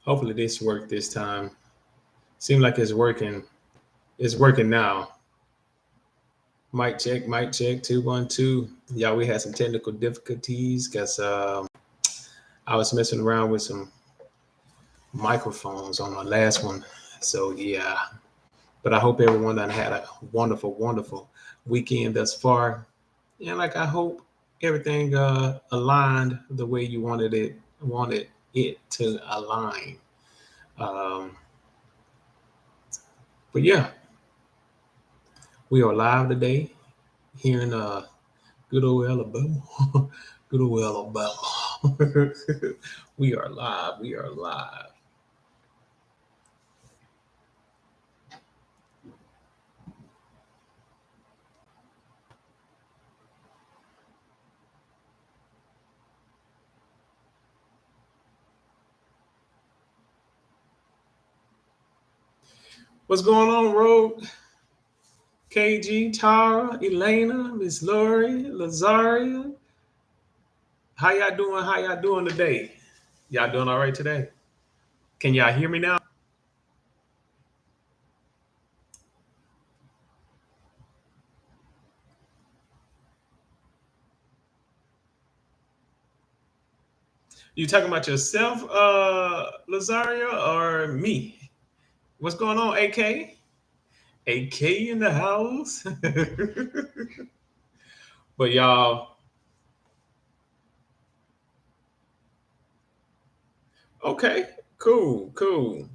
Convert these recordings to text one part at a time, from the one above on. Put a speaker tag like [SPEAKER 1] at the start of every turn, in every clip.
[SPEAKER 1] Hopefully this worked this time. Seems like it's working. It's working now. Mic check, 2 1 2. Yeah, we had some technical difficulties because I was messing around with some microphones on my last one. So yeah, but I hope everyone done had a wonderful, wonderful weekend thus far. And like I hope everything aligned the way you wanted it to align. Um, but yeah, we are live today here in good old Alabama. Good old Alabama. We are live. We are live. What's going on, Road? KG, Tara, Elena, Miss Lori, Lazaria. How y'all doing? How y'all doing today? Y'all doing all right today? Can y'all hear me now? You talking about yourself, Lazaria, or me? What's going on, AK? AK in the house. But y'all, okay, cool, cool.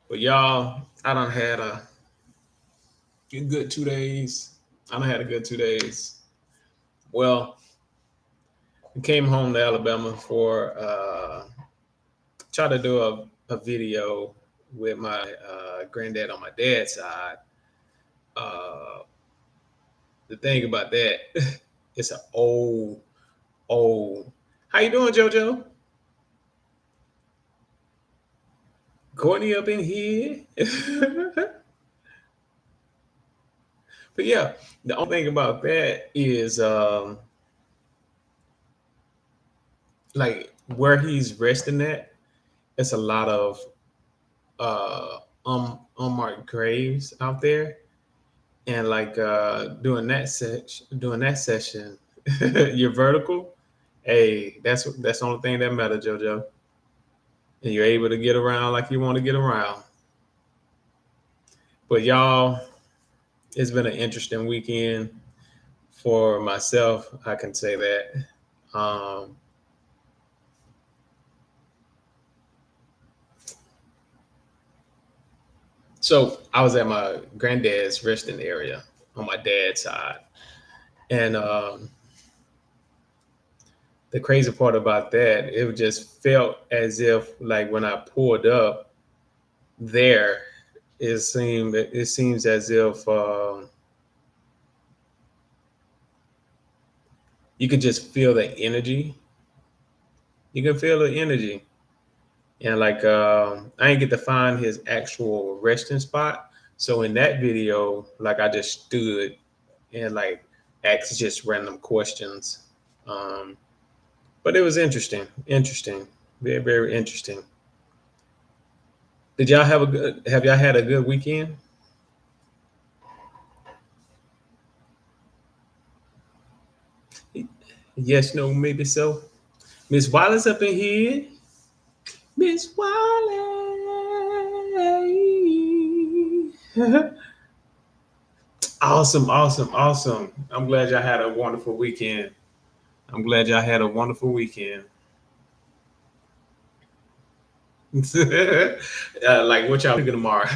[SPEAKER 1] But y'all, I done had a good 2 days. I done had a good 2 days. Well, I came home to Alabama for try to do a video with my granddad on my dad's side. Uh, the thing about that, it's an old. How you doing, JoJo? Courtney up in here. But yeah, the only thing about that is like where he's resting at. It's a lot of unmarked graves out there, and like doing that session, you're vertical. Hey, that's the only thing that matters, JoJo. And you're able to get around like you want to get around. But y'all, it's been an interesting weekend for myself. I can say that. So I was at my granddad's resting area on my dad's side, and the crazy part about that, it just felt as if like when I pulled up there, it seems as if you could just feel the energy. You can feel the energy, and like I didn't get to find his actual resting spot. So in that video, like I just stood and like asked just random questions. Um, but it was interesting, very very interesting. Did y'all have a good? Have y'all had a good weekend? Yes, no, maybe so. Miss Wallace up in here. Miss Wallace. Awesome, awesome, awesome. I'm glad y'all had a wonderful weekend. I'm glad y'all had a wonderful weekend. Like what y'all cooking tomorrow?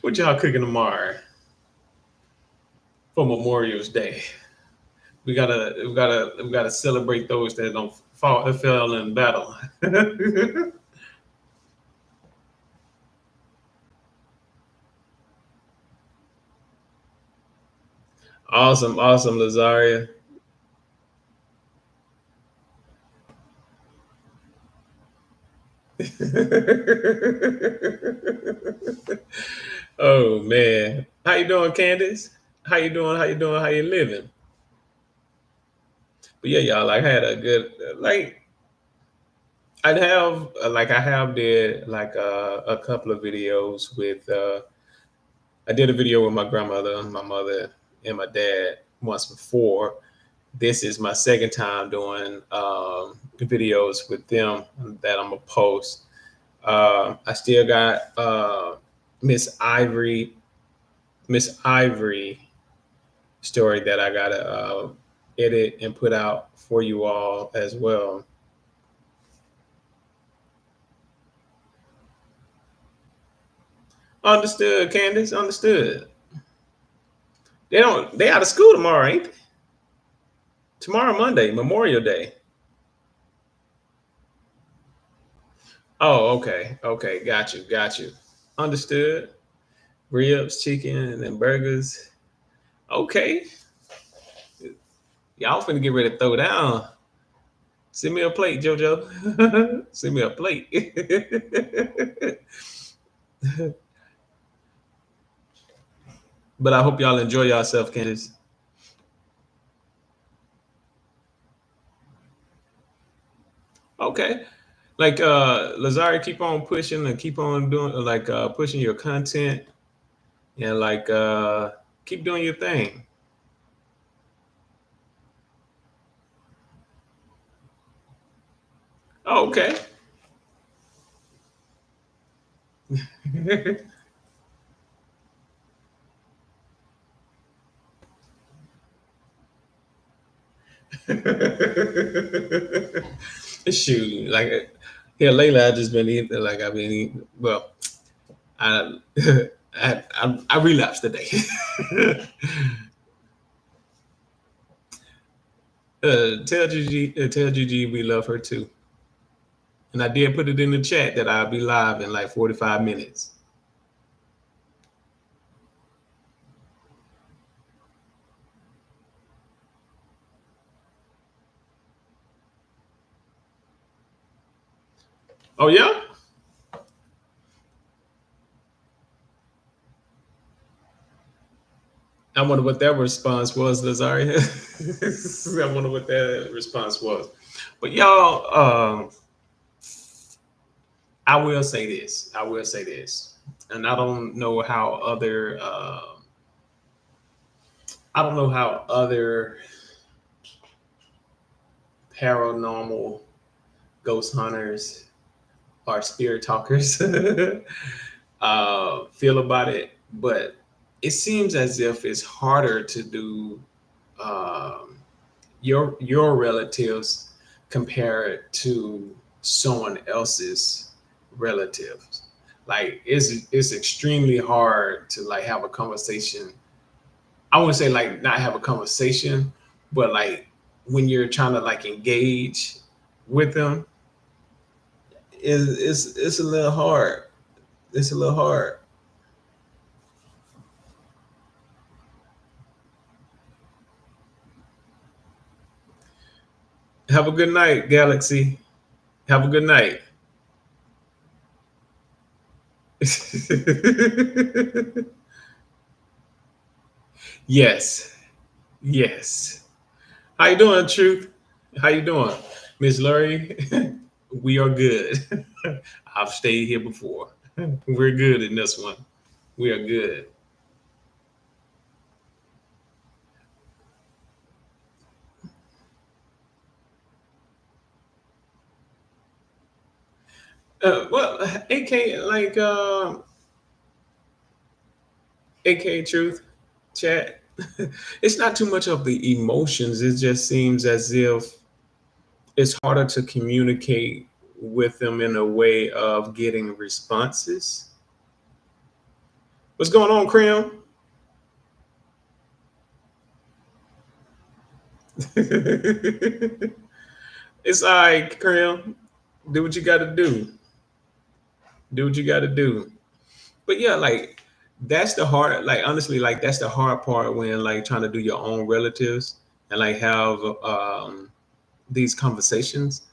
[SPEAKER 1] What y'all cooking tomorrow for Memorial's Day? We gotta celebrate those that don't fall that fell in battle. Awesome, awesome, Lazaria. Oh man, how you doing, Candace? How you doing? How you doing? How you living? But yeah, y'all, like I had a good like I have did like a couple of videos with I did a video with my grandmother, my mother, and my dad once before. This is my second time doing videos with them that I'm gonna post. I still got Miss Ivory, Miss Ivory story that I gotta edit and put out for you all as well. Understood, Candace. Understood. They don't. They out of school tomorrow, ain't they? Tomorrow, Monday, Memorial Day. Oh, okay, okay, got you, got you. Understood. Ribs, chicken, and burgers. Okay, y'all finna get ready to throw down. Send me a plate, JoJo. Send me a plate. But I hope y'all enjoy yourself, Candace. Okay. Like Lazari, keep on pushing and keep on doing like pushing your content and like keep doing your thing. Oh, okay. Shoot, like here lately, I just been eating like I've been eating. Well, I I relapsed today. Tell Gigi we love her too, and I did put it in the chat that I'll be live in like 45 minutes. Oh yeah, I wonder what that response was, Lazaria. I wonder what that response was. But y'all, I will say this. I will say this, and I don't know how other paranormal ghost hunters or spirit talkers feel about it, but it seems as if it's harder to do um, your relatives compared to someone else's relatives. Like it's extremely hard to like have a conversation. I wouldn't say like not have a conversation, but like when you're trying to like engage with them, it's a little hard. It's a little hard. Have a good night, Galaxy. Have a good night. Yes, yes. How you doing, Truth? How you doing, Miss Lurie? We are good. I've stayed here before. We're good in this one. We are good. Well, AK like AK Truth chat. It's not too much of the emotions. It just seems as if it's harder to communicate with them in a way of getting responses. What's going on, Cram? It's all right, Cram. Do what you got to do. Do what you got to do. But yeah, like that's the hard. Like honestly, like that's the hard part when like trying to do your own relatives and like have these conversations.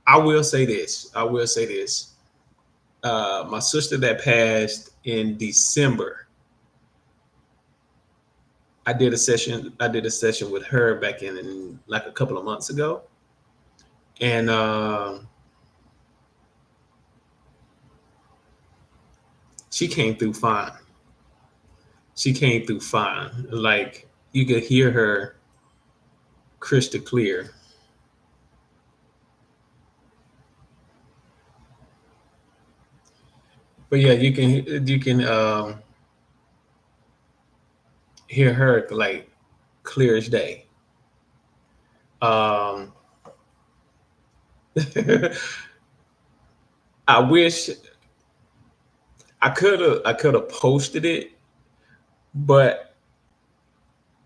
[SPEAKER 1] I will say this. I will say this. My sister that passed in December, I did a session with her back in like a couple of months ago, and she came through fine. She came through fine. Like you could hear her crystal clear. But yeah, you can hear her like clear as day. Um, I wish I could have posted it, but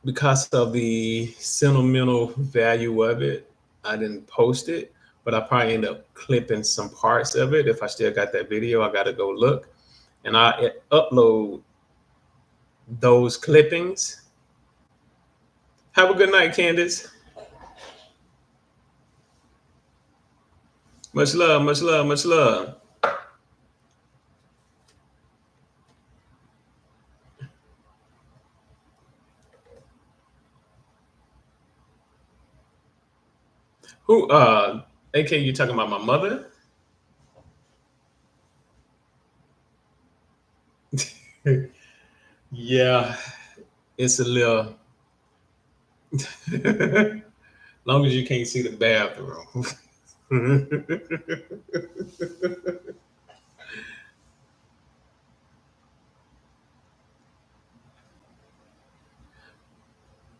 [SPEAKER 1] because of the sentimental value of it, I didn't post it. But I probably end up clipping some parts of it. If I still got that video, I got to go look, and I upload those clippings. Have a good night, Candace. Much love, much love, much love. Who AK, you talking about my mother? Yeah, it's a little long as you can't see the bathroom.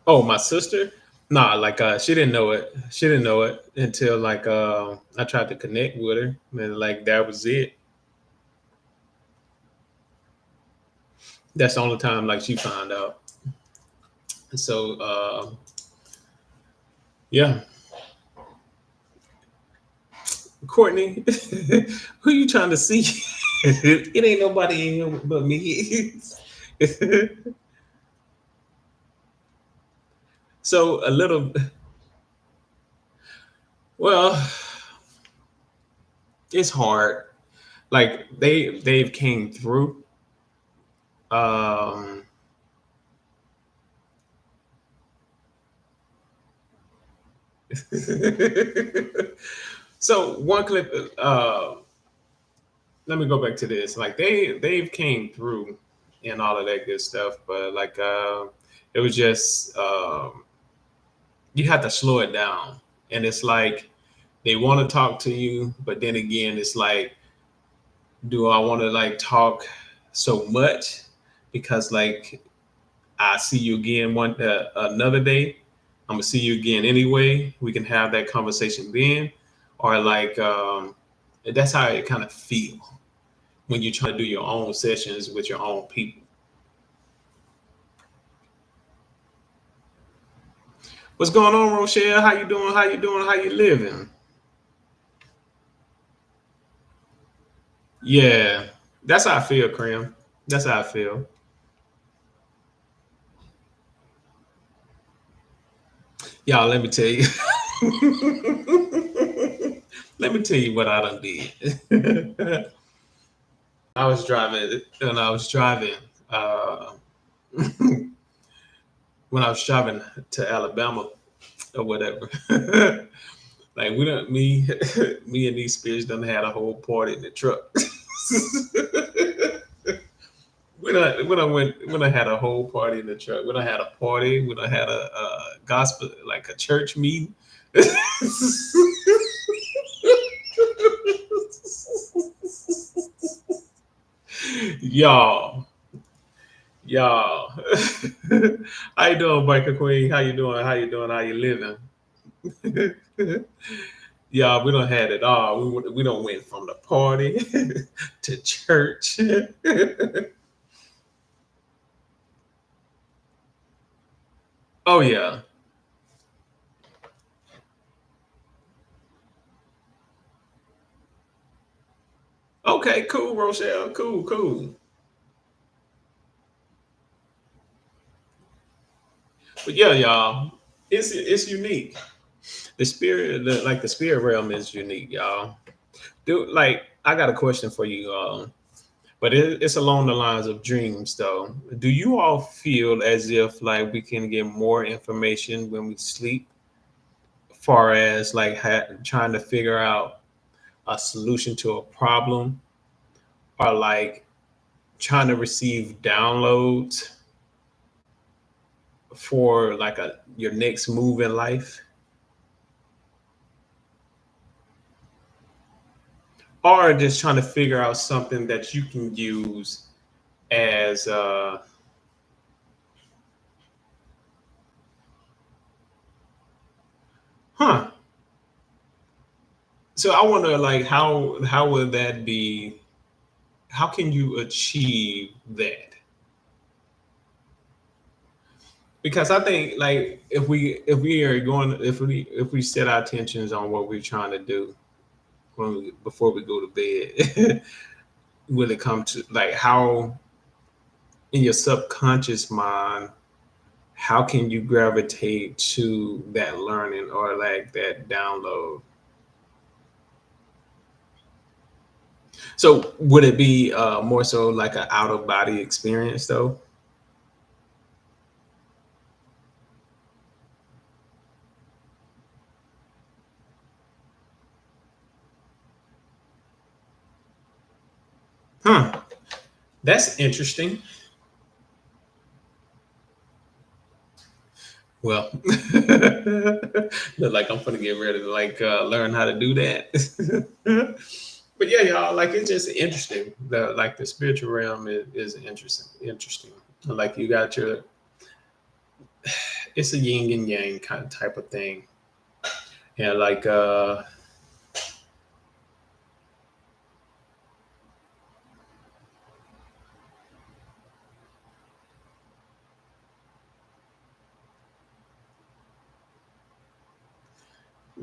[SPEAKER 1] Oh, my sister? Nah, like she didn't know it. She didn't know it until like I tried to connect with her and like that was it. That's the only time like she found out. So yeah. Courtney, who you trying to see? It ain't nobody in here but me. So a little, well, it's hard. Like they've came through. Um, so one clip. Let me go back to this. Like they've came through and all of that good stuff, but like it was just you have to slow it down, and it's like they want to talk to you, but then again, it's like, do I want to like talk so much because like I see you again another day. I'm gonna see you again anyway. We can have that conversation then, or like that's how it kind of feel when you're trying to do your own sessions with your own people. What's going on, Rochelle? How you doing? How you doing? How you living? Yeah, that's how I feel, Cram. That's how I feel. Y'all, let me tell you. Let me tell you what I done did. I was driving, and I was driving. Uh, when I was driving to Alabama or whatever. Like we don't me me and these spirits done had a whole party in the truck. We done had a whole party in the truck. We done had a party. We done had a gospel like a church meeting. y'all, y'all. How you doing, Biker Queen? How you doing? How you doing? How you living? Yeah, we don't had it all. We don't went from the party to church. Oh yeah. Okay, cool, Rochelle. Cool, cool. But yeah, y'all, it's unique. Like the spirit realm is unique, y'all. Dude, like I got a question for you. But it's along the lines of dreams, though. Do you all feel as if like we can get more information when we sleep, far as like trying to figure out a solution to a problem, or like trying to receive downloads for like a your next move in life, or just trying to figure out something that you can use as huh. So I wonder like how would that be, how can you achieve that? Because I think like if we are going, if we set our attentions on what we're trying to do before we go to bed, will it come to like how in your subconscious mind, how can you gravitate to that learning or like that download? So would it be more so like an out of body experience though? Huh. That's interesting. Well, look like I'm gonna get ready to like learn how to do that. But yeah, y'all, like it's just interesting. The spiritual realm is interesting. Interesting. Like you got your, it's a yin and yang kind of type of thing. And like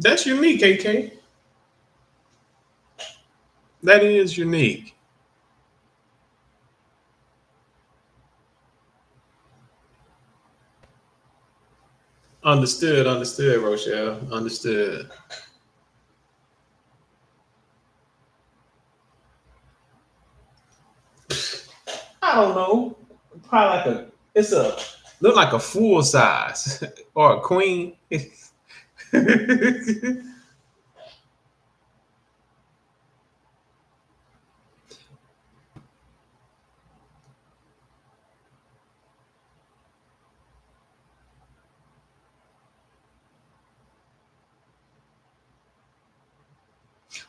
[SPEAKER 1] that's unique, AK. That is unique. Understood, understood, Rochelle. Understood. I don't know. Probably like a, it's a look like a full size or a queen.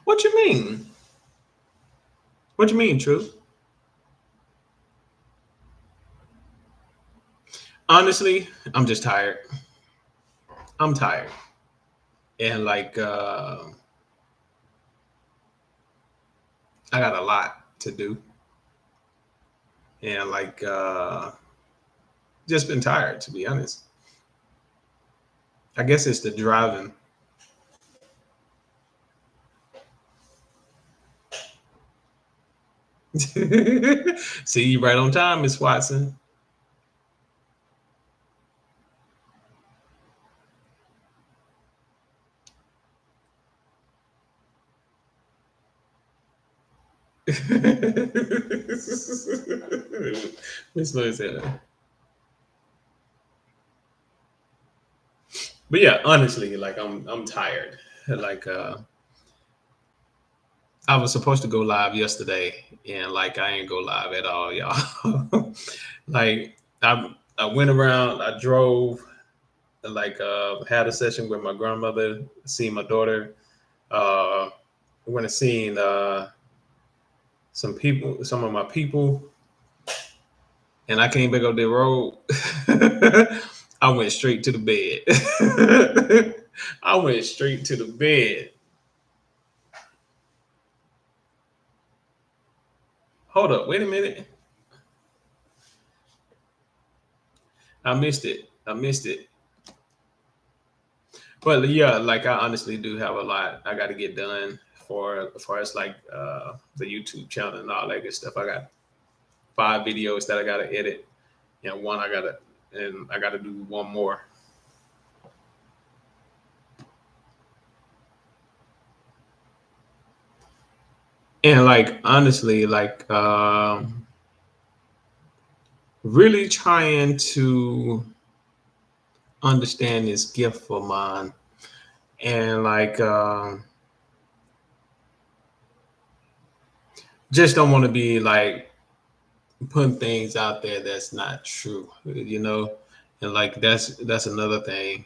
[SPEAKER 1] What you mean? What you mean, Truth? Honestly, I'm just tired. I'm tired. And like I got a lot to do. And like just been tired to be honest. I guess it's the driving. See you right on time, Miss Watson. Miss Lewis said that. But yeah, honestly, like I'm tired. Like I was supposed to go live yesterday, and like I ain't go live at all, y'all. Like I went around, I drove, like had a session with my grandmother, see my daughter. Went and seen some people, some of my people, and I came back up the road. I went straight to the bed. I went straight to the bed. Hold up, wait a minute. I missed it. I missed it. But yeah, like I honestly do have a lot I got to get done for as far as like the YouTube channel and all that good stuff. I got 5 videos that I got to edit, and I got to do one more. And like honestly, like really trying to understand this gift for mine, and like just don't want to be like putting things out there that's not true, you know. And like that's another thing.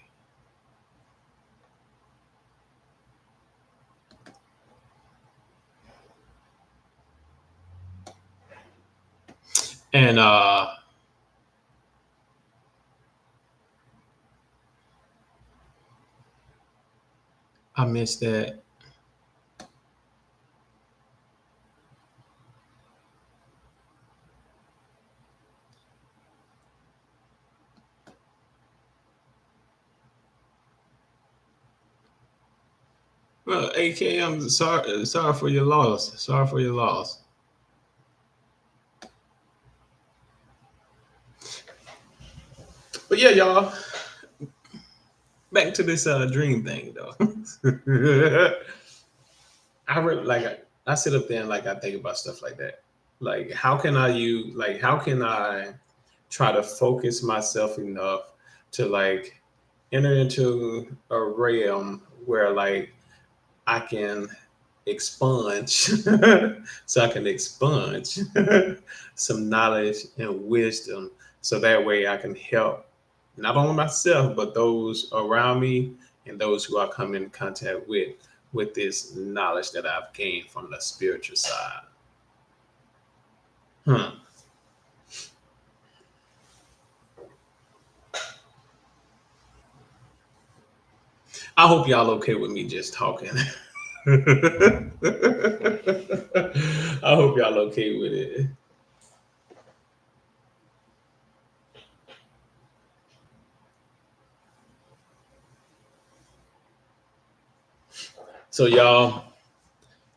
[SPEAKER 1] And I miss that. Well, AK, I'm sorry for your loss. Sorry for your loss. But yeah, y'all, back to this dream thing though. I really I sit up there and like I think about stuff like that. Like how can I try to focus myself enough to like enter into a realm where like I can expunge so I can expunge some knowledge and wisdom so that way I can help not only myself but those around me and those who I come in contact with this knowledge that I've gained from the spiritual side. Hmm. I hope y'all okay with me just talking. I hope y'all okay with it. So y'all,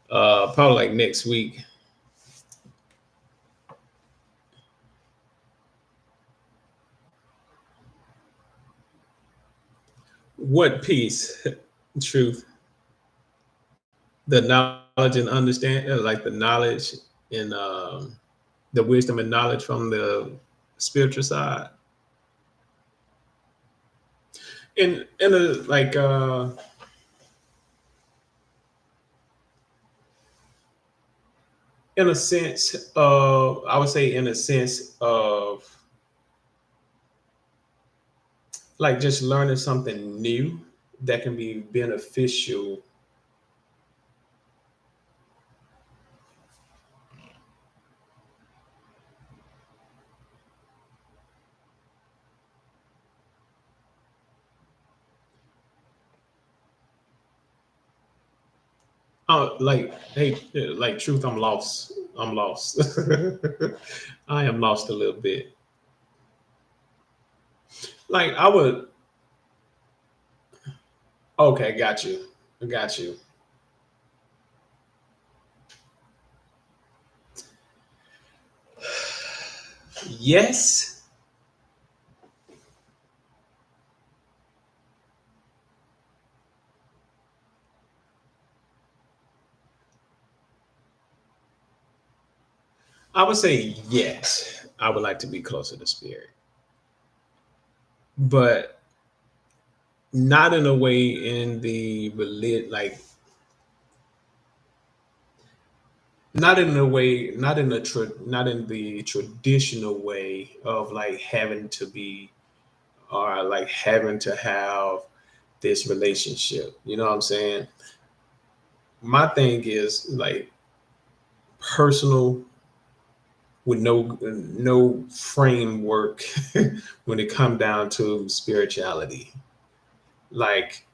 [SPEAKER 1] probably like next week, what peace, truth, the knowledge and understand, like the knowledge and the wisdom and knowledge from the spiritual side, in a like in a sense of, I would say in a sense of like just learning something new that can be beneficial. Oh, like, hey, like truth, I'm lost. I'm lost. I am lost a little bit. Like I would. Okay, got you. Got you. Yes, I would say yes. I would like to be closer to spirit, but not in a way in the like not in the way, not in the traditional way of like having to be or like having to have this relationship. You know what I'm saying? My thing is like personal with no framework when it come down to spirituality. Like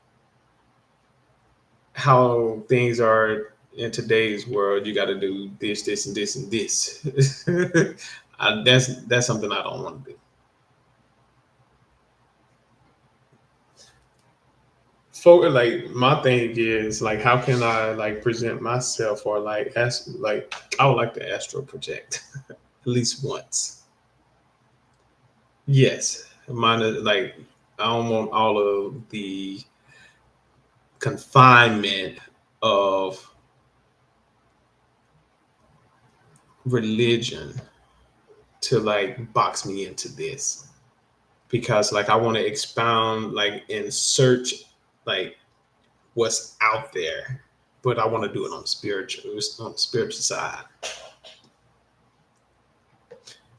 [SPEAKER 1] how things are in today's world, you got to do this, this, and this, and this. That's something I don't want to do. For like my thing is like how can I like present myself or like like I would like to astral project at least once. Yes, mine is like I don't want all of the confinement of religion to like box me into this, because like I want to expound like and search like what's out there, but I want to do it on the spiritual side.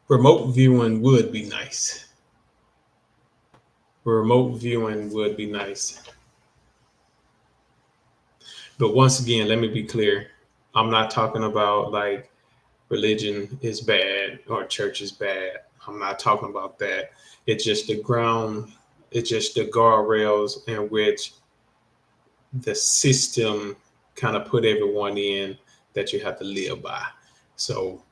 [SPEAKER 1] Remote viewing would be nice. Remote viewing would be nice. But once again, let me be clear. I'm not talking about like religion is bad or church is bad. I'm not talking about that. It's just the ground, it's just the guardrails in which the system kind of put everyone in that you have to live by. So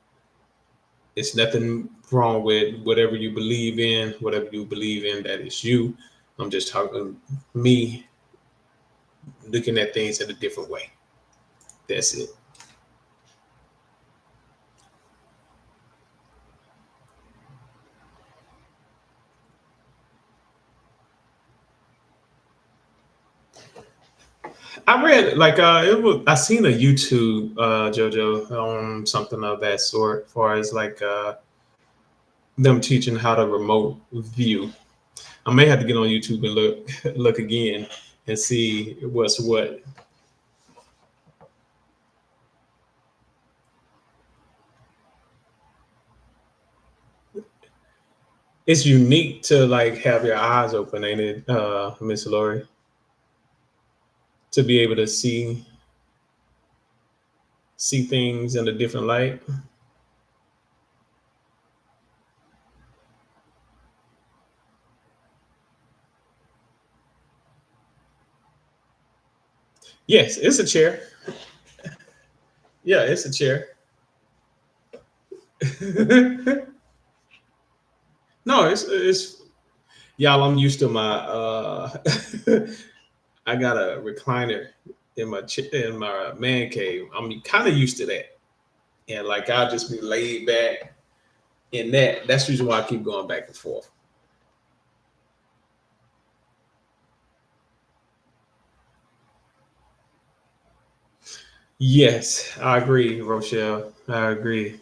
[SPEAKER 1] it's nothing wrong with whatever you believe in, whatever you believe in, that is you. I'm just talking me looking at things in a different way. That's it. I read like it was I seen a YouTube JoJo on something of that sort, as far as like them teaching how to remote view. I may have to get on YouTube and look again and see what's what. It's unique to like have your eyes open, ain't it, Miss Lori, to be able to see things in a different light. Yes, it's a chair. Yeah, it's a chair. No, it's y'all. I'm used to my. I got a recliner in in my man cave. I'm kind of used to that, and like I'll just be laid back in that. That's the reason why I keep going back and forth. Yes, I agree, Rochelle. I agree.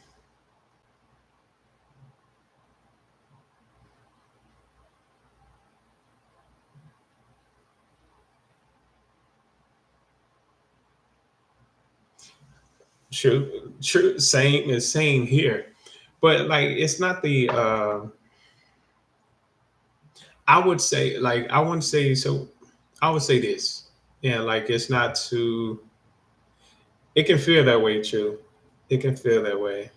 [SPEAKER 1] True, true. Same here. But like, it's not the. I would say like I wouldn't say so. I would say this. Yeah, like it's not too. It can feel that way, true. It can feel that way.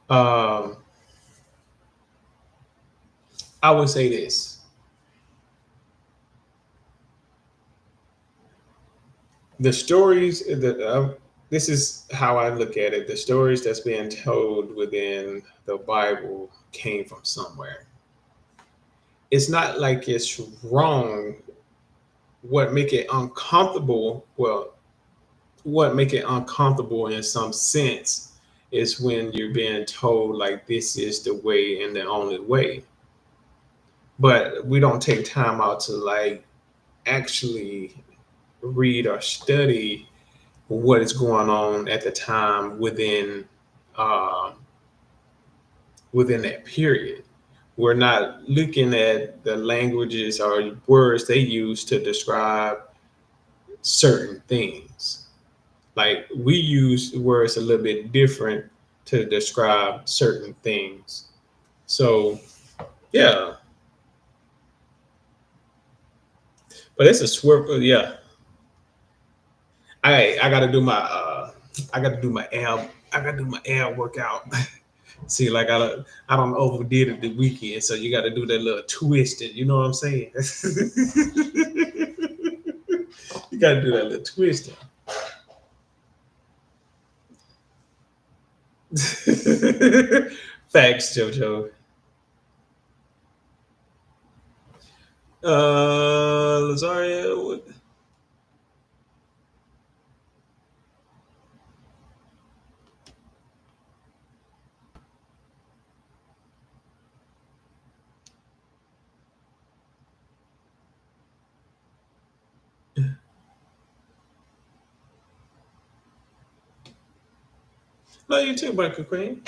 [SPEAKER 1] Um, I would say this. The stories this is how I look at it. The stories that's being told within the Bible came from somewhere. It's not like it's wrong. What make it uncomfortable, well, what make it uncomfortable in some sense is when you're being told like this is the way and the only way, but we don't take time out to like actually read or study what is going on at the time uh, within that period. We're not looking at the languages or words they use to describe certain things. Like we use words a little bit different to describe certain things. So yeah, but it's a swerve. Yeah, I got to do my I got to do my ab I got to do my ab workout. See, like I don't overdid it the weekend, so you got to do that little twisting. You know what I'm saying? You got to do that little twisting. Facts, JoJo. Lazaria, Love you too, Michael Queen.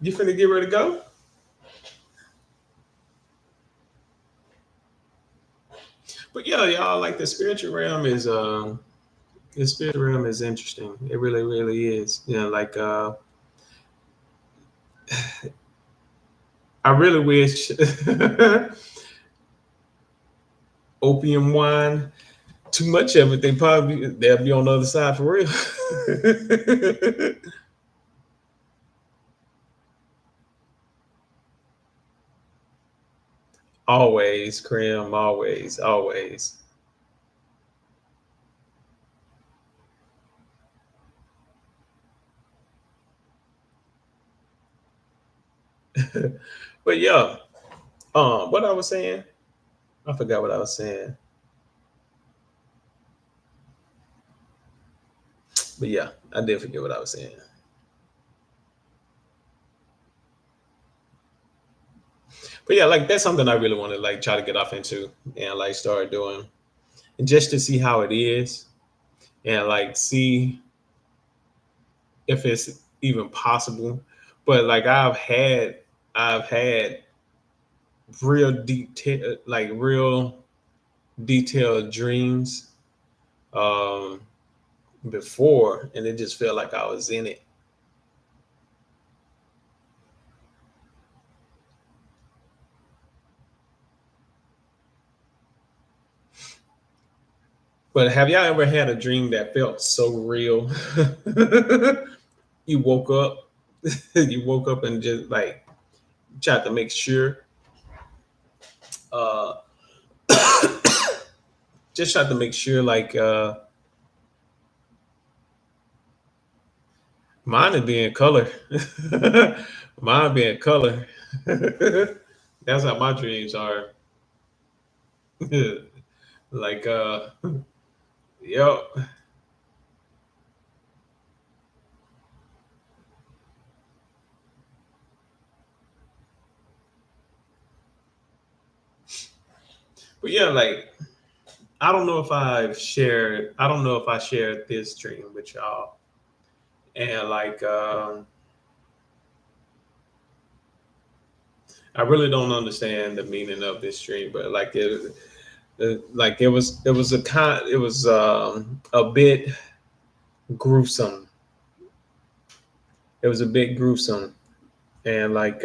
[SPEAKER 1] You finna get ready to go? But yeah, y'all, like the spiritual realm is interesting. It really, really is. You know, like I really wish opium wine, too much of it, they'll be on the other side for real. Always, Krim, always, always. But yeah, what I was saying, I forgot what I was saying. But yeah, I did forget what I was saying. But yeah, like that's something I really want to like try to get off into and like start doing, and just to see how it is, and like see if it's even possible. But like I've had real detailed dreams um before, and it just felt like I was in it. But have y'all ever had a dream that felt so real? You woke up, you woke up and just like tried to make sure, uh, just tried to make sure, like mine is being color, mine being color. That's how my dreams are. Like, yep. But yeah, like I don't know if I shared this dream with y'all, and like I really don't understand the meaning of this dream, but like it was a bit gruesome. It was a bit gruesome, and like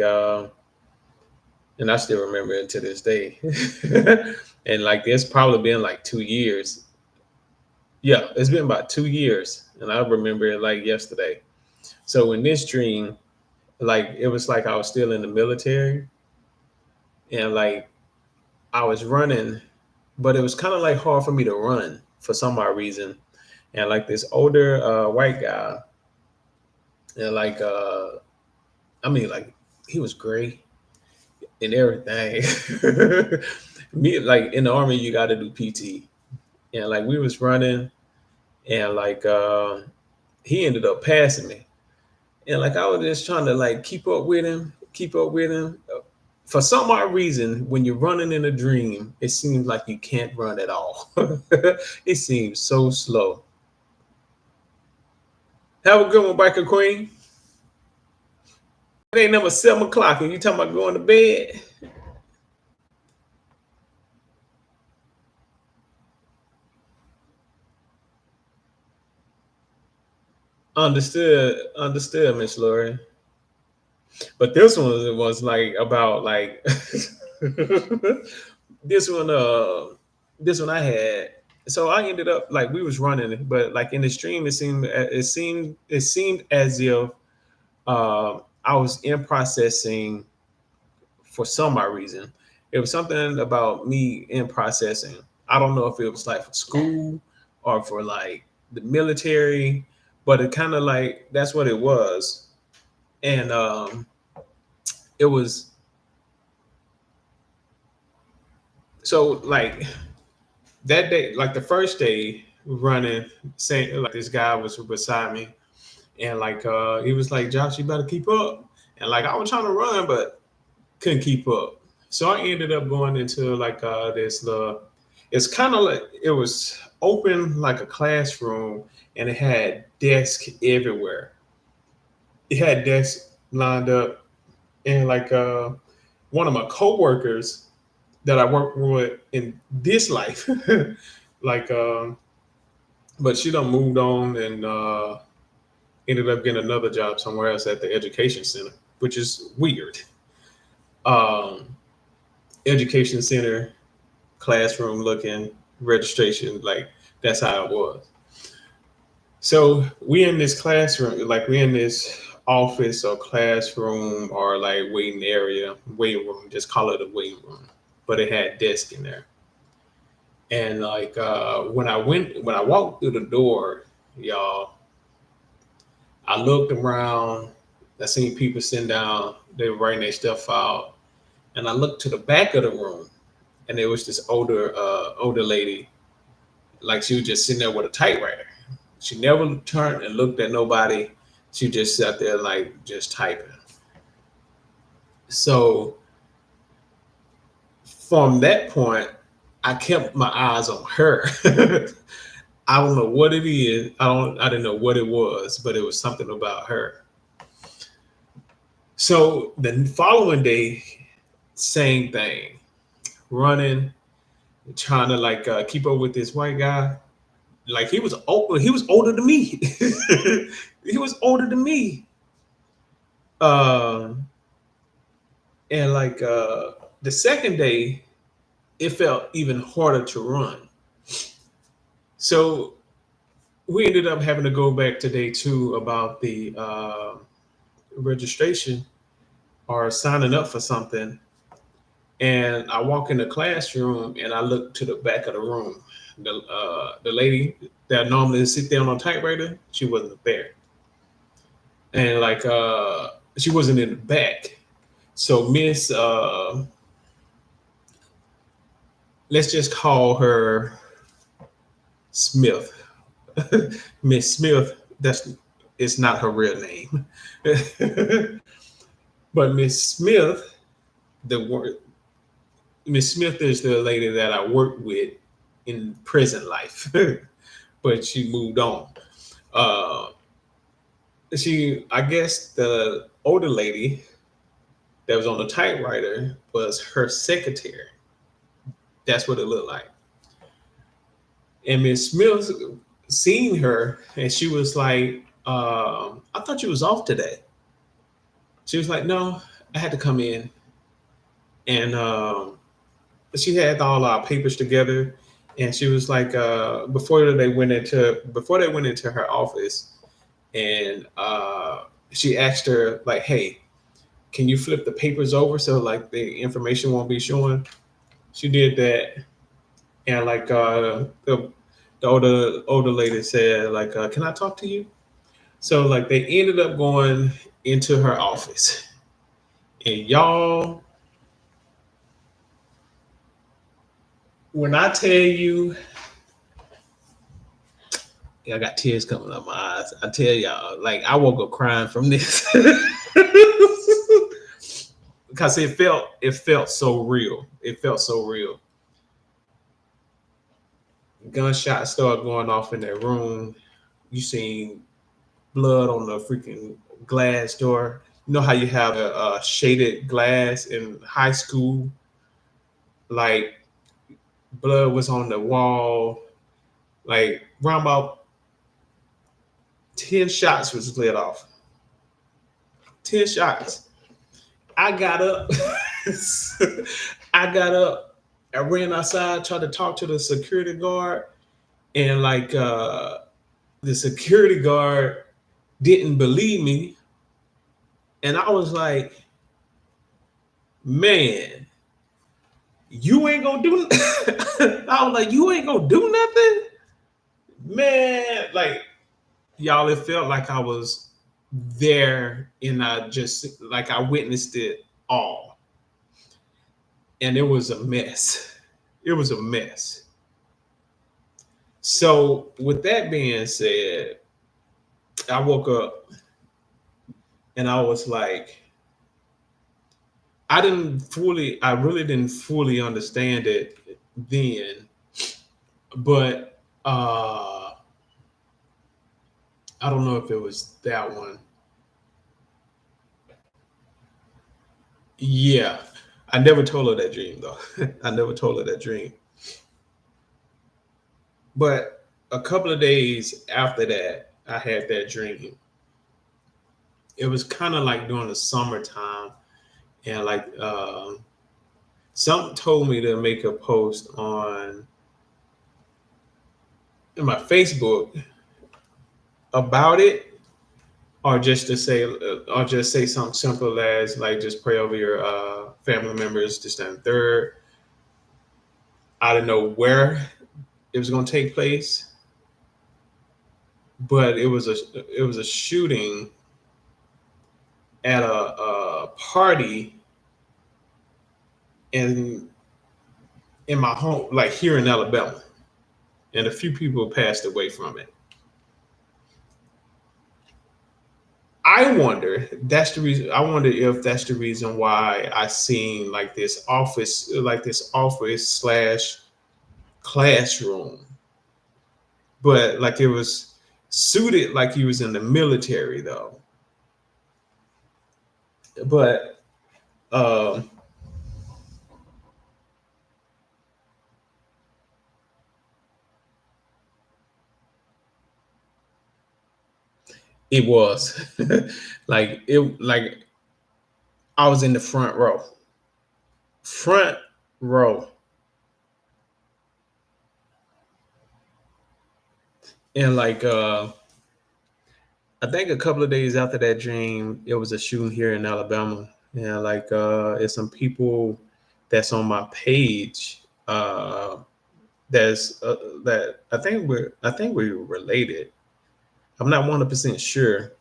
[SPEAKER 1] and I still remember it to this day. And like it's probably been like 2 years. Yeah, it's been about 2 years, and I remember it like yesterday. So in this dream, like it was like I was still in the military, and like I was running, but it was kind of like hard for me to run for some odd reason. And like this older white guy, and like I mean like he was great and everything. Me like in the army, you got to do PT, and like we was running, and like he ended up passing me, and like I was just trying to like keep up with him. For some odd reason, when you're running in a dream, it seems like you can't run at all. It seems so slow. Have a good one, Biker Queen. It ain't number 7 o'clock, and you talking about going to bed. Understood, Miss Lori. But this one was like about like this one. This one I had. So I ended up like we was running, but like in the stream, it seemed as if I was in processing for some odd reason. It was something about me in processing. I don't know if it was like for school or for like the military, but it kind of like that's what it was. And it was so like that day, like the first day running, saying like this guy was beside me, and like he was like, "Josh, you better keep up." And like I was trying to run, but couldn't keep up. So I ended up going into like this it's kind of like it was open like a classroom, and it had desks everywhere. it had desks lined up, and like one of my coworkers that I work with in this life, like but she done moved on and ended up getting another job somewhere else at the education center, which is weird. Um, Education center, classroom looking, registration, like that's how it was. So we in this classroom, like we in this office or classroom or like waiting room, just call it a waiting room. But it had desk in there. And like when I walked through the door, y'all, I looked around, I seen people sitting down, they were writing their stuff out. And I looked to the back of the room and there was this older lady, like she was just sitting there with a typewriter. She never turned and looked at nobody. She just sat there like just typing. So from that point, I kept my eyes on her. I don't know what it is. I didn't know what it was, but it was something about her. So the following day, same thing. Running, trying to like keep up with this white guy. Like he was older than me. He was older than me. Uh, and like the second day, it felt even harder to run. So we ended up having to go back to day two about the registration or signing up for something. And I walk in the classroom and I look to the back of the room. The lady that normally sit there on a typewriter, she wasn't there, and like she wasn't in the back. So Miss, let's just call her Smith. Miss Smith. That's it's not her real name, but Miss Smith, the word Miss Smith is the lady that I worked with in prison life, but she moved on. Uh, I guess the older lady that was on the typewriter was her secretary. That's what it looked like. And Miss Smith seen her, and she was like, "I thought you was off today." She was like, "No, I had to come in," and she had all our papers together, and she was like, before they went into her office, and she asked her like, "Hey, can you flip the papers over so like the information won't be showing?" She did that, and like the older lady said like, "Can I talk to you?" So like they ended up going into her office, and y'all, when I tell you, yeah, I got tears coming up my eyes. I tell y'all, like I woke up crying from this because it felt so real. It felt so real. Gunshots started going off in that room. You seen blood on the freaking glass door. You know how you have a shaded glass in high school? Like blood was on the wall. Like around about 10 shots was lit off. 10 shots. I got up. I got up. I ran outside, tried to talk to the security guard, and like the security guard didn't believe me. And I was like, man, you ain't gonna do I was like, you ain't gonna do nothing? Man, like y'all, it felt like I was there and I just like I witnessed it all. And it was a mess. It was a mess. So with that being said, I woke up and I was like, I really didn't fully understand it then, but I don't know if it was that one. Yeah, I never told her that dream though. I never told her that dream. But a couple of days after that, I had that dream. It was kind of like during the summertime, and like something told me to make a post on in my Facebook about it, or just to say, or just say something simple as like just pray over your family members, this and third. I didn't know where it was going to take place, but it was a shooting at a party in in my home, like here in Alabama, and a few people passed away from it. I wonder that's the reason. I wonder if that's the reason why I seen like this office slash classroom, but like it was suited like he was in the military though. But um, it was like I was in the front row, and like I think a couple of days after that dream, it was a shooting here in Alabama. And like it's some people that's on my page that's that I think we're related. I'm not 100% sure,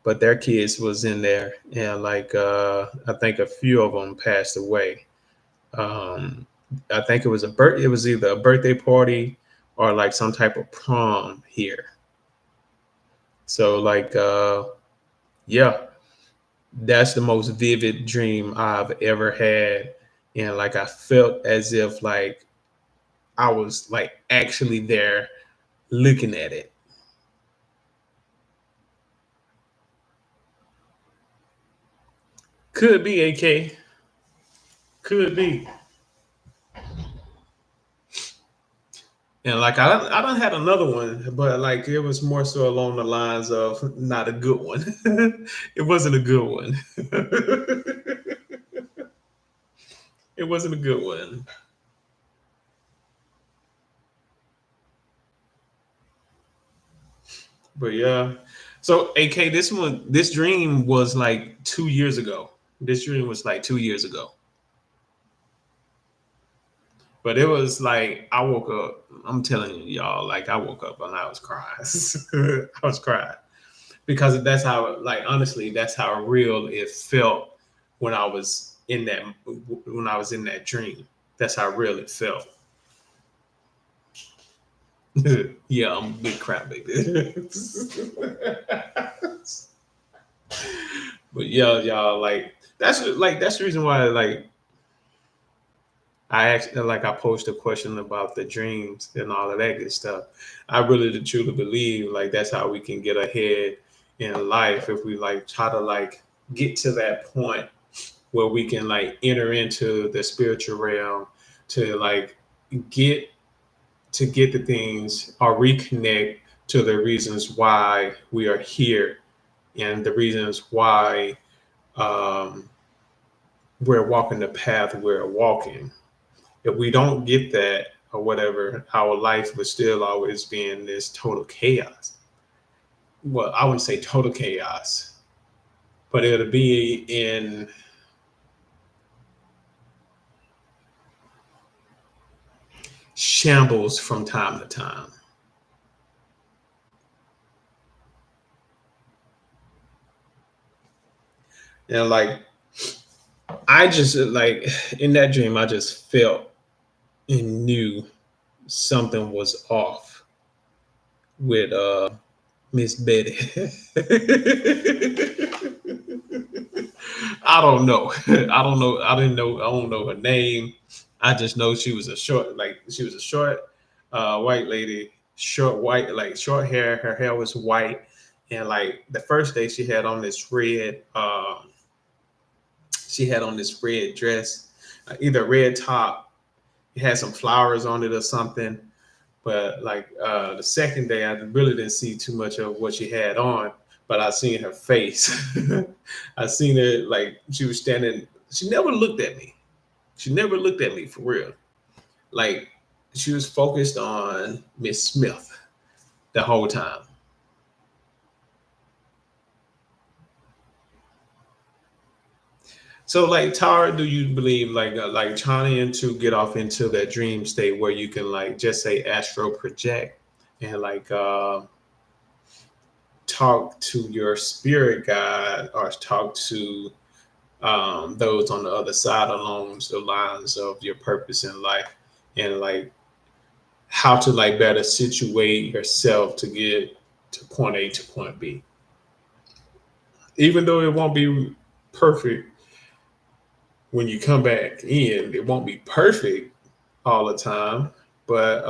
[SPEAKER 1] but their kids was in there, and like I think a few of them passed away. Um, I think it was either a birthday party or like some type of prom here. So like yeah, that's the most vivid dream I've ever had. And like I felt as if like I was like actually there looking at it. Could be AK. Could be. And like I don't had another one, but like it was more so along the lines of not a good one. It wasn't a good one. It wasn't a good one. But yeah. So AK, this dream was like 2 years ago. This dream was like 2 years ago. But it was like I woke up. I'm telling you, y'all, like I woke up and I was crying. I was crying because that's how, like, honestly, that's how real it felt when I was in that dream. That's how real it felt. Yeah, I'm a big crap baby. But yeah, y'all, that's the reason why I posed a question about the dreams and all of that good stuff. I really truly believe like that's how we can get ahead in life if we like try to like get to that point where we can like enter into the spiritual realm to like get get the things or reconnect to the reasons why we are here and the reasons why um, we're walking the path we're walking. If we don't get that or whatever, our life would still always be in this total chaos. Well, I wouldn't say total chaos, but it'll be in shambles from time to time. And like, I just like in that dream, I just felt and knew something was off with Miss Betty. I don't know. I don't know. I didn't know. I don't know her name. I just know she was a short, white lady, short white, like short hair. Her hair was white, and like the first day she had on this red She had on this red dress, either red top. It had some flowers on it or something. But like the second day, I really didn't see too much of what she had on, but I seen her face. I seen her like she was standing. She never looked at me. She never looked at me for real. Like she was focused on Miss Smith the whole time. So, like Tara, do you believe like trying to get off into that dream state where you can like just say astral project and like talk to your spirit guide or talk to those on the other side along the lines of your purpose in life and like how to like better situate yourself to get to point A to point B, even though it won't be perfect when you come back in. It won't be perfect all the time, but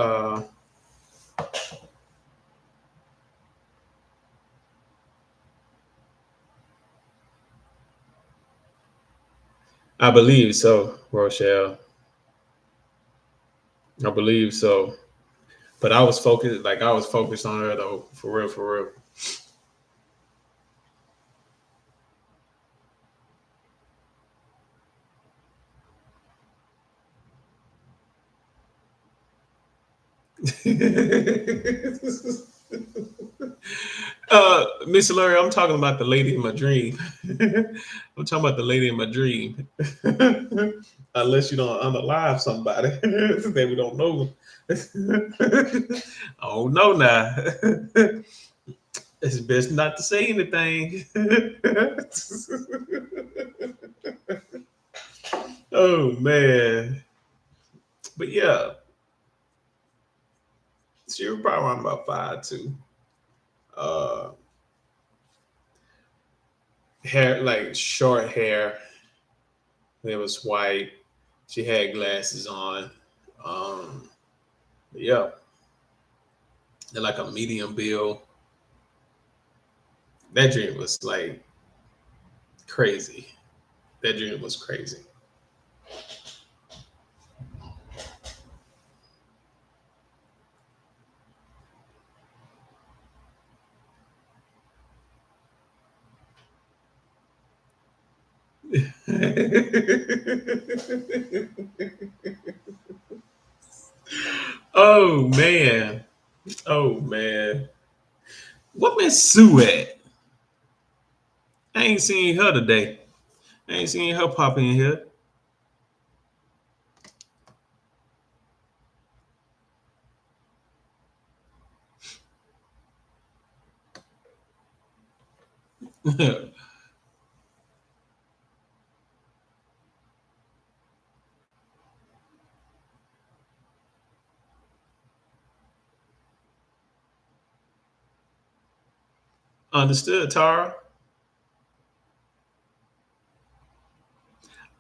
[SPEAKER 1] I believe so, Rochelle. I believe so. But I was focused on her though, for real, for real. Miss Larry, I'm talking about the lady in my dream. I'm talking about the lady in my dream. Unless you don't unalive somebody that we don't know. Oh no now. It's best not to say anything. Oh man. But yeah, she was probably around about 5'2". Uh Hair like short hair. It was white. She had glasses on. Um yeah. They're like a medium bill. That dream was like crazy. That dream was crazy. Oh man. Oh man. What Miss Sue at? I ain't seen her today. I ain't seen her pop in here. Understood, Tara.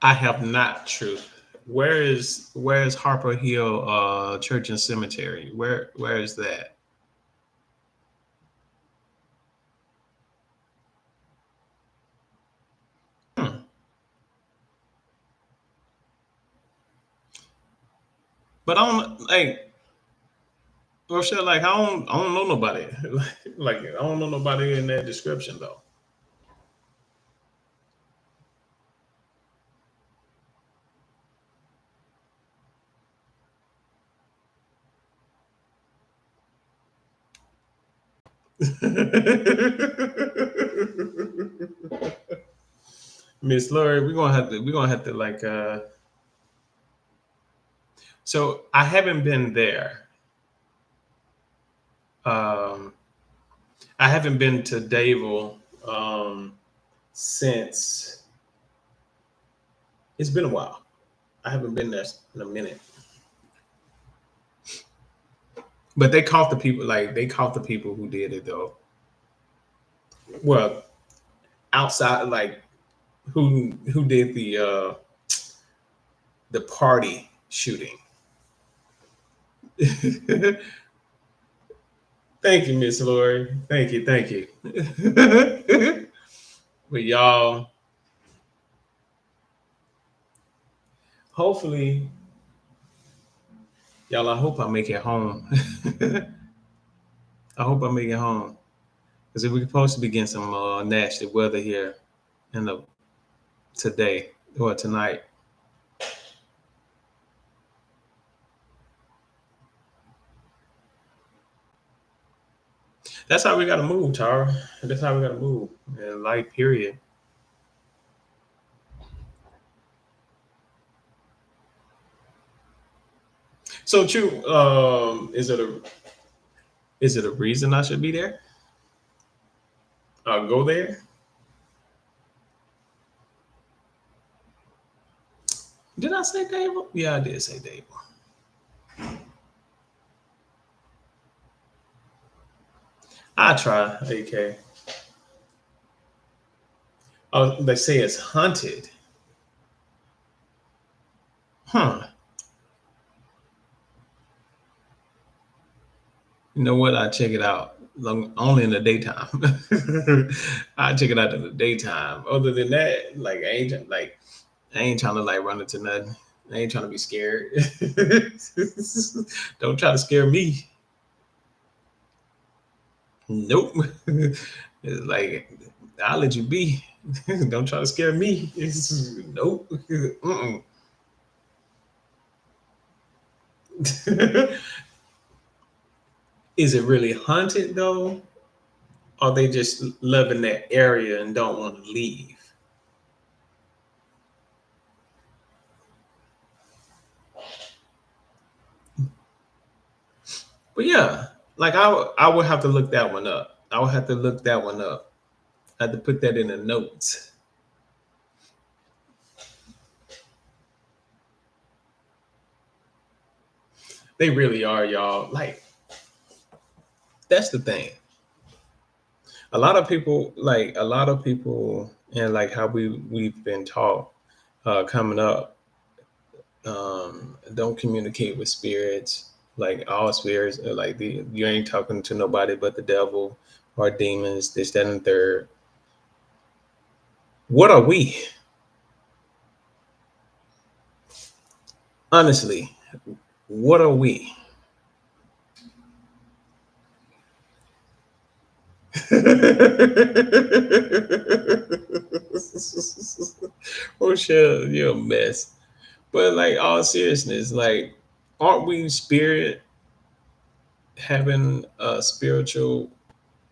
[SPEAKER 1] I have not, truth. Where is Harper Hill Church and Cemetery? Where is that? Hmm. But I don't like Rochelle, like I don't know nobody. Like I don't know nobody in that description though. Miss Lori, we're gonna have to like so I haven't been there. Um I haven't been to Dable since it's been a while. I haven't been there in a minute. But they caught the people who did it though. Well, outside like who did the party shooting. Thank you, Miss Lori. Thank you. But y'all, hopefully, y'all. I hope I make it home. I hope I make it home because we're supposed to be getting some nasty weather here in the today or tonight. That's how we gotta move, Tara. That's how we gotta move. In life, period. So, true. Is it a reason I should be there? Go there? Did I say Dable? Yeah, I did say Dable. I try. AK. Oh, they say it's haunted. Huh. You know what? I check it out. Only in the daytime. I check it out in the daytime. Other than that, like I ain't trying to like run into nothing. I ain't trying to be scared. Don't try to scare me. Nope. It's like I'll let you be. Don't try to scare me. Nope. Mm-mm. Is it really haunted though? Or they just live in that area and don't want to leave? But yeah, like I would have to look that one up. I would have to look that one up. I had to put that in the notes. They really are, y'all. Like that's the thing. A lot of people, and like how we've been taught coming up, don't communicate with spirits. Like all spirits, like you ain't talking to nobody but the devil or demons. This, that, and third. What are we? Honestly, what are we? Oh shit, you're a mess. But like all seriousness, like aren't we spirit having a spiritual,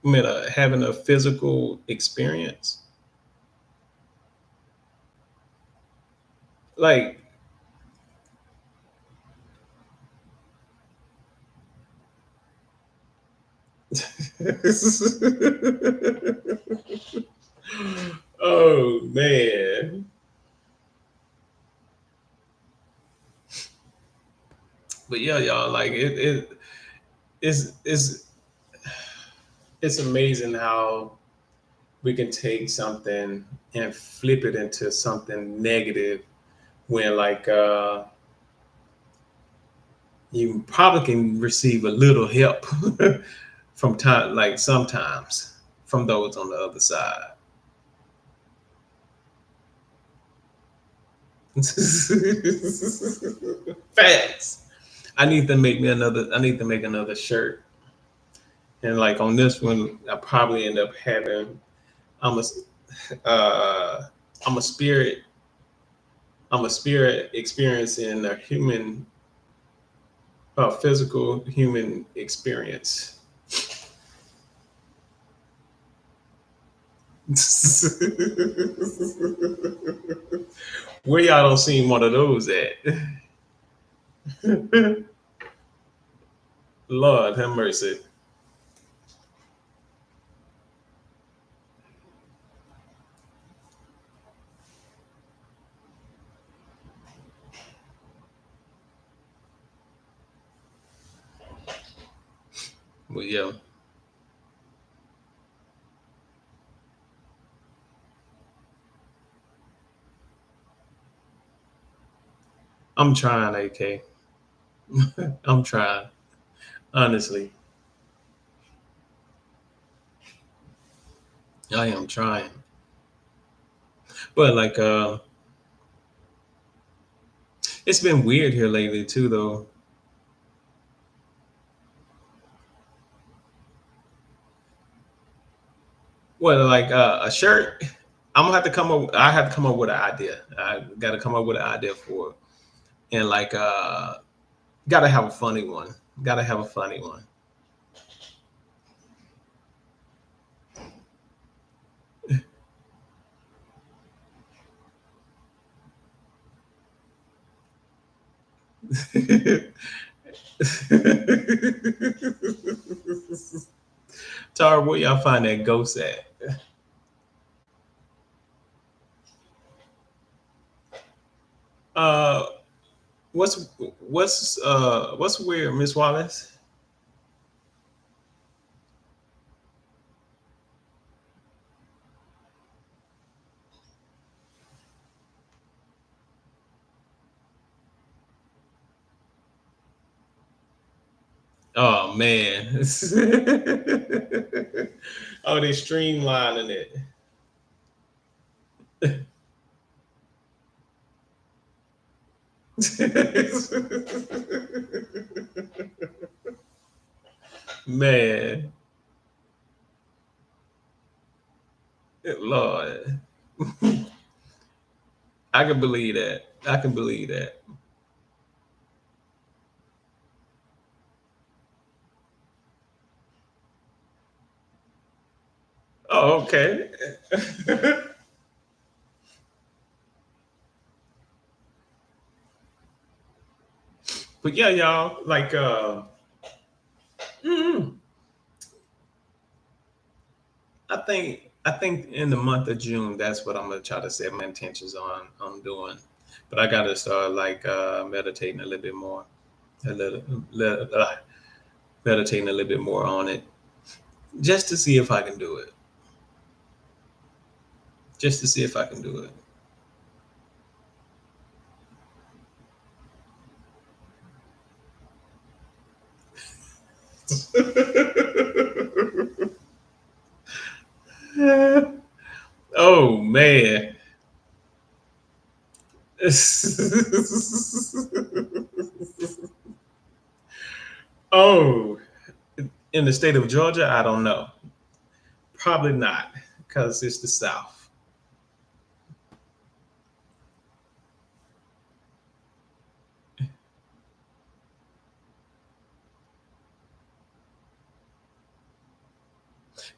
[SPEAKER 1] I mean, having a physical experience? Like, oh man. But yeah, y'all, like it's it's amazing how we can take something and flip it into something negative when like you probably can receive a little help from time like sometimes from those on the other side. Facts. I need to make another shirt. And like on this one, I probably end up having I'm a uh I'm a spirit I'm a spirit experiencing a human physical human experience. Where y'all don't see one of those at? Lord have mercy. But yeah, I'm trying, AK. I'm trying. Honestly, I am trying. But like It's been weird here lately too, though. Well, like a shirt. I'm gonna have to come up. I have to come up with an idea. I got to come up with an idea for it, and like gotta have a funny one. Gotta have a funny one. Tara, where y'all find that ghost at? Uh, what's what's weird, Miss Wallace? Oh man. Oh, they streamlining it. Man, Lord, I can believe that. I can believe that. Oh, okay. But yeah, y'all, like mm, I think in the month of June, that's what I'm gonna try to set my intentions on doing. But I gotta start like meditating a little bit more, a little meditating a little bit more on it, just to see if I can do it. Just to see if I can do it. Oh man. Oh, in the state of Georgia, I don't know. Probably not, because it's the South.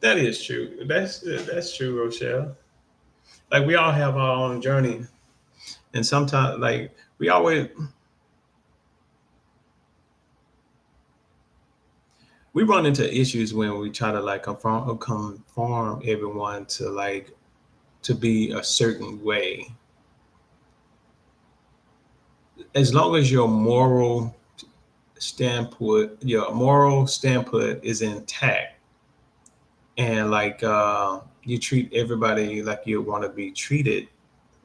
[SPEAKER 1] That is true. That's true, Rochelle. Like we all have our own journey, and sometimes, like we run into issues when we try to like conform everyone to like to be a certain way. As long as your moral standpoint is intact, and like you treat everybody like you want to be treated,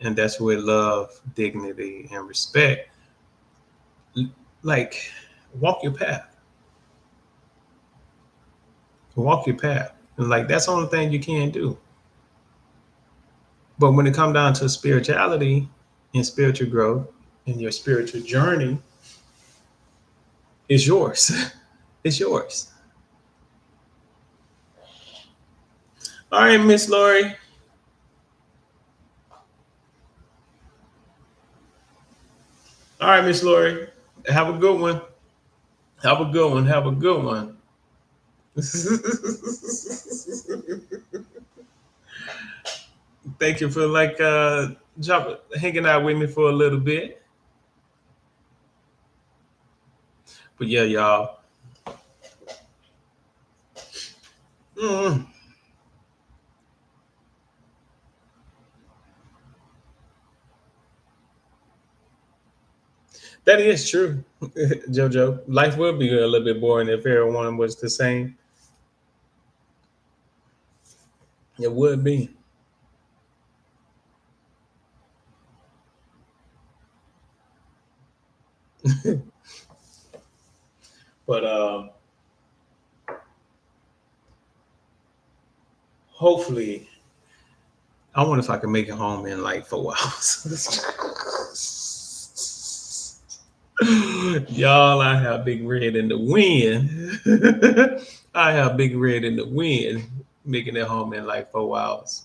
[SPEAKER 1] and that's where love, dignity, and respect. Like walk your path, walk your path, and like that's the only thing you can do. But when it comes down to spirituality and spiritual growth and your spiritual journey, it's yours. It's yours. All right, Miss Lori. All right, Miss Lori. Have a good one. Have a good one. Have a good one. Thank you for like hanging out with me for a little bit. But yeah, y'all. Mm, that is true, Jojo. Life would be a little bit boring if everyone was the same. It would be. But hopefully, I wonder if I can make it home in like 4 hours. Y'all, I have Big Red in the wind. I have Big Red in the wind, making it home in like 4 hours.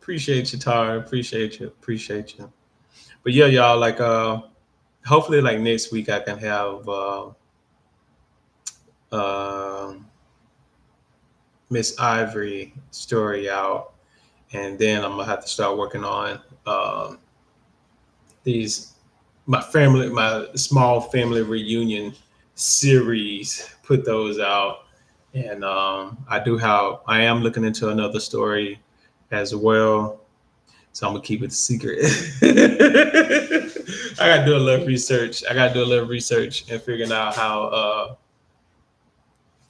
[SPEAKER 1] Appreciate you, Tar. Appreciate you. Appreciate you. But yeah, y'all, like hopefully like next week I can have uh Miss Ivory story out, and then I'm gonna have to start working on these my small family reunion series. Put those out, and I am looking into another story as well. So I'm gonna keep it secret. I gotta do a little research. I gotta do a little research and figuring out how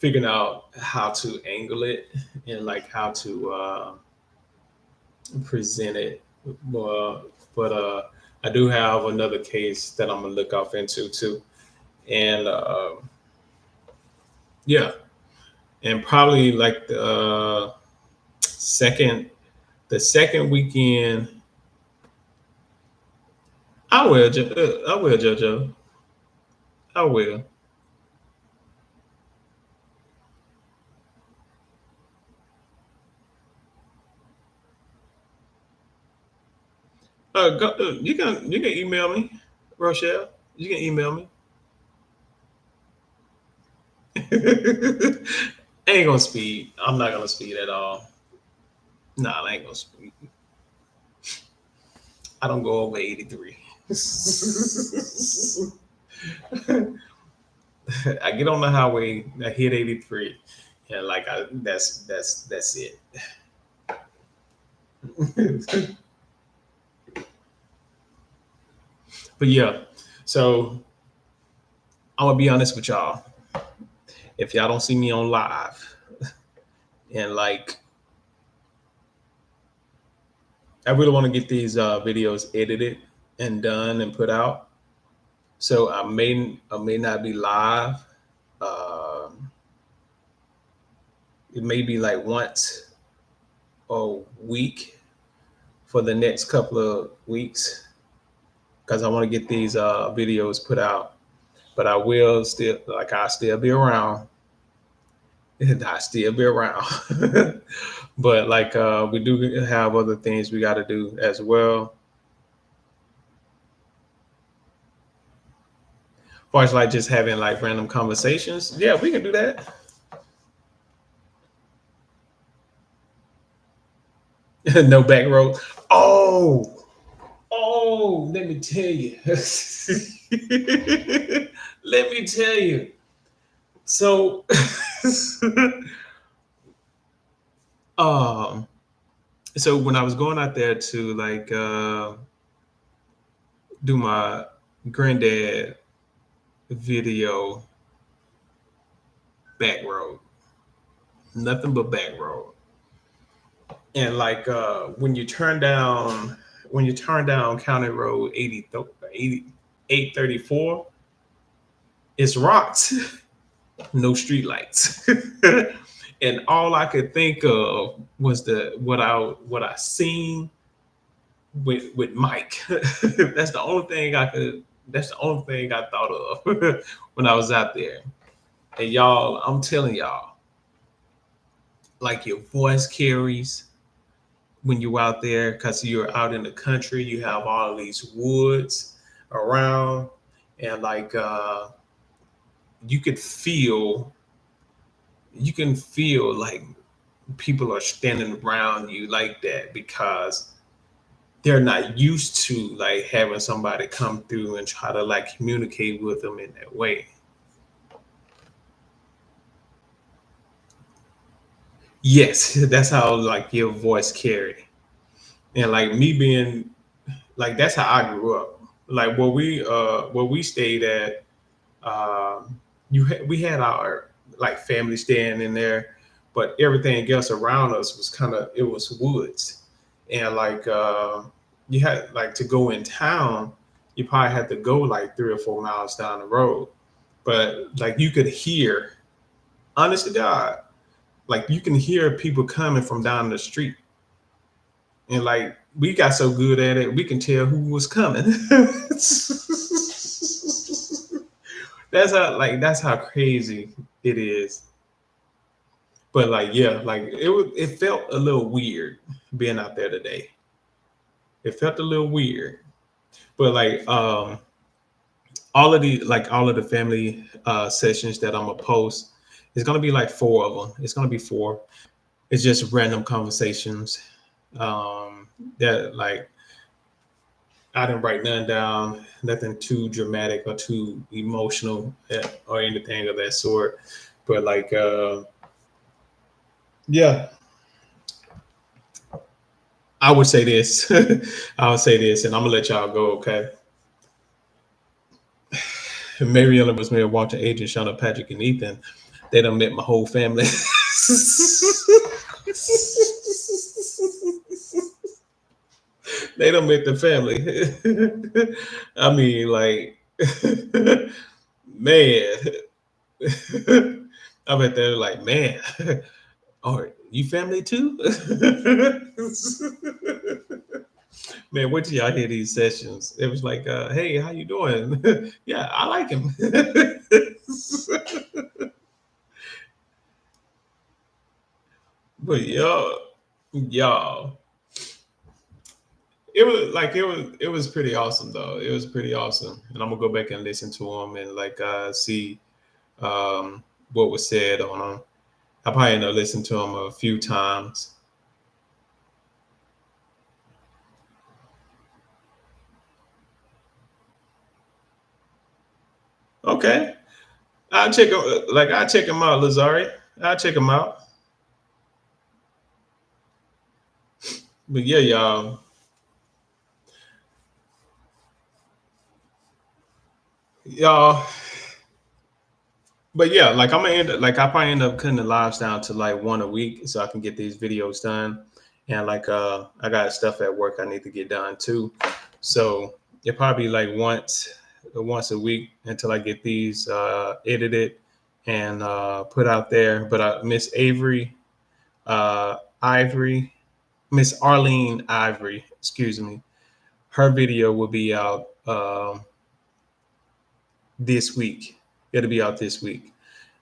[SPEAKER 1] to angle it and like how to present it more. But I do have another case that I'm gonna look off into too, and yeah, and probably like second the second weekend. I will, JoJo. I will. You can email me, Rochelle. You can email me. I ain't gonna speed. I'm not gonna speed at all. Nah, I ain't gonna speed. I don't go over 83. I get on the highway, I hit 83, and like that's it. But yeah, so I'm gonna be honest with y'all. If y'all don't see me on live, and like I really want to get these videos edited and done and put out. So I may not be live. Um it may be like once a week for the next couple of weeks because I want to get these videos put out. But I will still like I still be around. And I still be around. But like we do have other things we got to do as well. As far as like just having like random conversations, yeah, we can do that. No back road. Oh, let me tell you. Let me tell you. So, um, so when I was going out there to like do my granddad video back road, nothing but back road, and like when you turn down County Road 80 834, it's rocks, no street lights. And all I could think of was the what I seen with Mike. That's the only thing I could. That's the only thing I thought of when I was out there. And y'all, I'm telling y'all, like your voice carries when you're out there because you're out in the country. You have all these woods around, and like you could feel, you can feel like people are standing around you like that because they're not used to like having somebody come through and try to like communicate with them in that way. Yes, that's how like your voice carry. And like me being like that's how I grew up. Like where we stayed at, we had our like family staying in there, but everything else around us was kind of it was woods, and like you had like to go in town, you probably had to go like 3 or 4 miles down the road, but like you could hear, honest to God, like you can hear people coming from down the street, And like we got so good at it, we can tell who was coming. That's how crazy it is. But like yeah, like it felt a little weird being out there today. It felt a little weird. But like all of the family sessions that I'm gonna post, it's gonna be like four of them. It's gonna be four. It's just random conversations. That like I didn't write none down, nothing too dramatic or too emotional or anything of that sort. But like yeah, I would say this. I would say this, and I'm gonna let y'all go. Okay. Mariella was married Walter, Adrian, Shauna, Patrick, and Ethan. They done met my whole family. They done met the family. I mean, like, man. I bet they're like, man, oh, you family too? Man, wait till y'all hear these sessions. It was like, hey, how you doing? Yeah, I like him. But y'all, it was pretty awesome though. It was pretty awesome, and I'm gonna go back and listen to them and like see um, what was said on them. I probably end up listening to them a few times. Okay, I check them out, Lazari. I'll check them out. But yeah, y'all. But yeah, like I'm gonna like I probably end up cutting the lives down to like one a week so I can get these videos done. And like I got stuff at work I need to get done too. So it probably like once a week until I get these edited and put out there. But Miss Ivory, Miss Arlene Ivory, excuse me, her video will be out this week. It'll be out this week.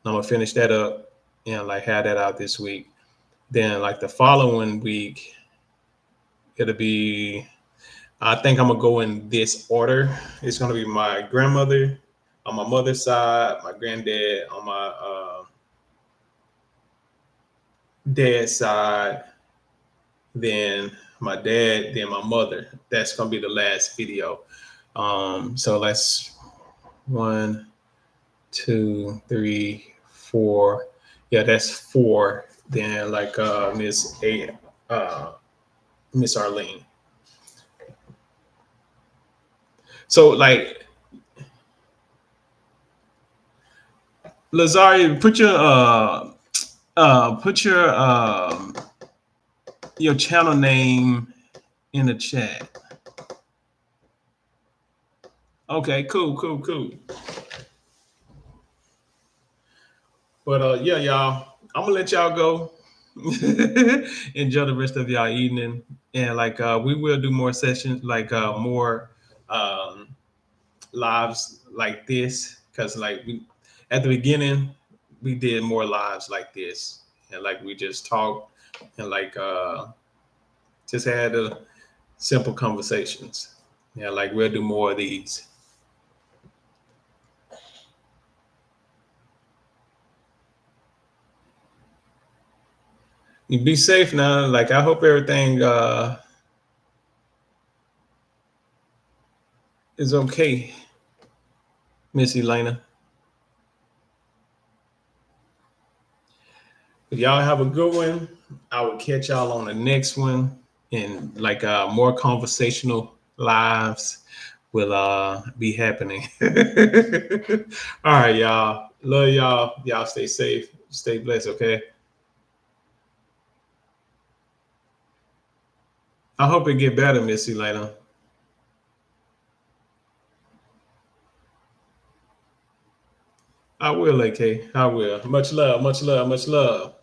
[SPEAKER 1] I'm gonna finish that up and like have that out this week. Then like the following week, it'll be. I think I'm gonna go in this order. It's gonna be my grandmother on my mother's side, my granddad on my dad's side, then my dad, then my mother. That's gonna be the last video. So let's 1, 2, 3, 4. Yeah, that's four. Then like uh Miss Arlene. So like Lazari, put your channel name in the chat. Okay, cool, cool, cool. But yeah, y'all, I'm gonna let y'all go. Enjoy the rest of y'all evening, and like we will do more sessions, like more um, lives like this, because like we at the beginning we did more lives like this, and like we just talked and like just had simple conversations. Yeah, like we'll do more of these. You be safe now. Like I hope everything is okay, Miss Elena. If y'all have a good one, I will catch y'all on the next one. And like more conversational lives will be happening. All right, y'all. Love y'all. Y'all stay safe. Stay blessed, okay? I hope it get better, Miss Elena. I will, AK. I will. Much love, much love, much love.